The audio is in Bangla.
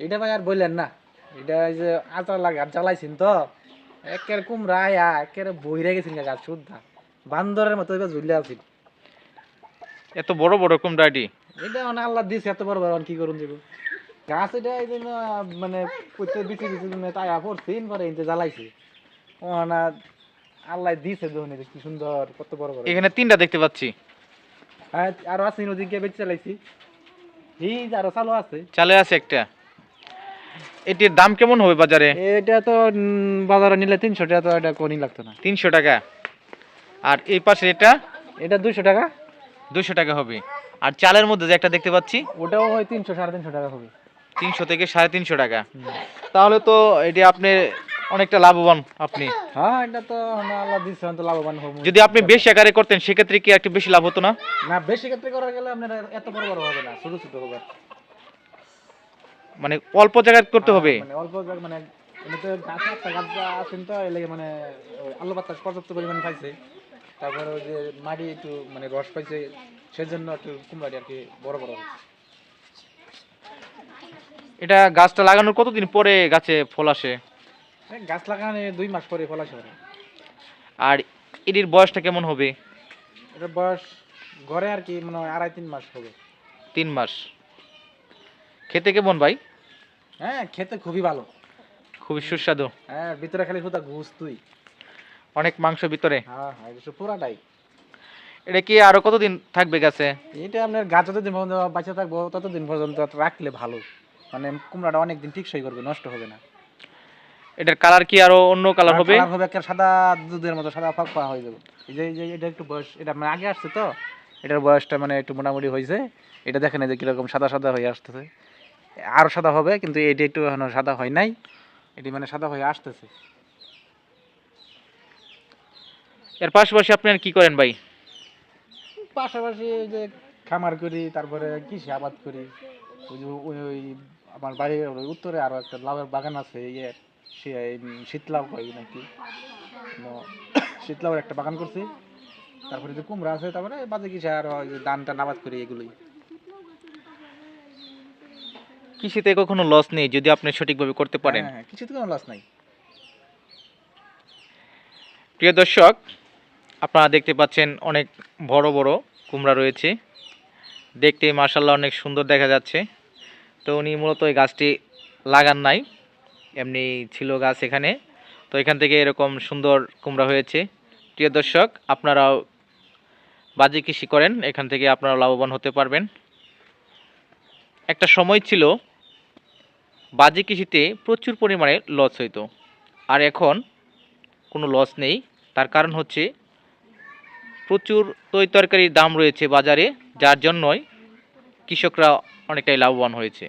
এটা ভাই আর বললেন না, এটা এই যে আচার গাছ জ্বালাইছেন তো একের কুমড়া আয়া একের বইরে গেছেন গাছ শুদ্ধা বান্দরের মতো এবার ঝুলে আছি। এত বড় বড় কুমড়াটি? এটা মানে আল্লাহ দিছে এত বড় বড়, কি করুন দেব গাছ এটা এই জন্য মানে প্রত্যেক বিচি বিচি তাই পড়ছেন পরে এনতে জ্বালাইছে ও না, আল্লাহ দিছে যখন কি সুন্দর কত বড় বড়। এখানে তিনটা দেখতে পাচ্ছি। হ্যাঁ আরো আছে নদীকে বেঁচে চালাইছি, এই আরো চালু আছে। চালে আছে একটা। এটির দাম কেমন হবে বাজারে? এটা তো বাজারে নিলে 300 টাকা, তো এটা কোনই লাগতো না। 300 টাকা। আর এই পাশে এটা? এটা 200 টাকা। 200 টাকা হবে। আর চালের মধ্যে যে একটা দেখতে পাচ্ছি ওটাও হয় 300 350 টাকা হবে। 300 থেকে 350 টাকা। তাহলে তো এটি আপনি অনেকটা লাভবান আপনি। হ্যাঁ এটা তো আল্লাহ দিচ্ছে, তো লাভবান হবো। যদি আপনি বেশি আকারে করতেন সেক্ষেত্রে কি একটু বেশি লাভ হতো না? না বেশি ক্ষেত্রে করা গেলে আপনার এত বড় বড় হবে না, ছোট ছোট হবে। মানে অল্প জায়গায় করতে হবে। মানে অল্প জায়গা মানে এমনিতে গাছ একটা গাছ আছেন তো এই লেগে মানে আলু বাতাস পর্যাপ্ত পরিমাণ পাইছে, তারপরে ওই যে মাটি একটু মানে রস পাইছে, সেজন্য একটু কুমড়াটি আর কি বড় বড় হচ্ছে। এটা গাছটা লাগানোর কতদিন পরে গাছে ফল আসে? গাছ লাগানো 2 মাস পরে ফল আসে। আর এটির বয়সটা কেমন হবে? এটার বয়স গড়ে আর কি মানে 2.5-3 মাস হবে। 3 মাস। খেতে কেমন ভাই? হ্যাঁ খেতে খুবই ভালো, খুবই সুস্বাদু। হ্যাঁ ভিতরে খালি শুধু ঘুষ তুই। অনেক মাংস ভিতরে। হ্যাঁ হ্যাঁ এটা পুরাটাই। এটা কি আরো কতদিন থাকবে গাছে? এটা আপনার গাছ যতদিন পর্যন্ত বাঁচা থাকবো ততদিন পর্যন্ত রাখলে ভালো, মানে কুমড়াটা অনেকদিন টিকসই করবে, নষ্ট হবে না। এটার কালার কি আরো অন্য কালার হবে? কালার হবে একটা সাদা দুধের মতো, সাদা ফাঁকা হয়ে যাবে। এই যে এটা একটু বয়স, এটা মানে আগে আসছে তো এটার বয়সটা মানে একটু মোটামুটি হয়েছে। এটা দেখেন এই যে কিরকম সাদা সাদা হয়ে আসতেছে, আরো সাদা হবে, কিন্তু এটি একটু এখনো সাদা হয় নাই, এটি মানে সাদা হয়ে আসতেছে। এর পাশাপাশি আপনি আর কি করেন ভাই? পাশাপাশি এই যে খামার করি, তারপরে কৃষি আবাদ করি। ওই যে ওই আমার বাড়ির ওই উত্তরে আরো একটা লাউয়ের বাগান আছে, ইয়ে শীতলাউ হয় নাকি, শীতলাউয়ের একটা বাগান করছি। তারপরে যে কুমড়া আছে, তারপরে বাজে কৃষি আর ওই যে ধান টান আবাদ করি এগুলোই। কৃষিতে কখনো লস নেই যদি আপনি সঠিকভাবে করতে পারেন। হ্যাঁ কিছুতে কোনো লস নাই। প্রিয় দর্শক, আপনারা দেখতে পাচ্ছেন অনেক বড় বড় কুমড়া রয়েছে, দেখতে মাশাআল্লাহ অনেক সুন্দর দেখা যাচ্ছে। তো উনি মূলত এই গাছটি লাগান নাই, এমনি ছিল গাছ এখানে, তো এখান থেকে এরকম সুন্দর কুমড়া হয়েছে। প্রিয় দর্শক, আপনারাও বাজি কৃষি করেন, এখান থেকে আপনারা লাভবান হতে পারবেন। একটা সময় ছিল বাজি কৃষিতে প্রচুর পরিমাণে লস হইতো, আর এখন কোনো লস নেই। তার কারণ হচ্ছে প্রচুর তরিতরকারির দাম রয়েছে বাজারে, যার জন্যই কৃষকরা অনেকটাই লাভবান হয়েছে।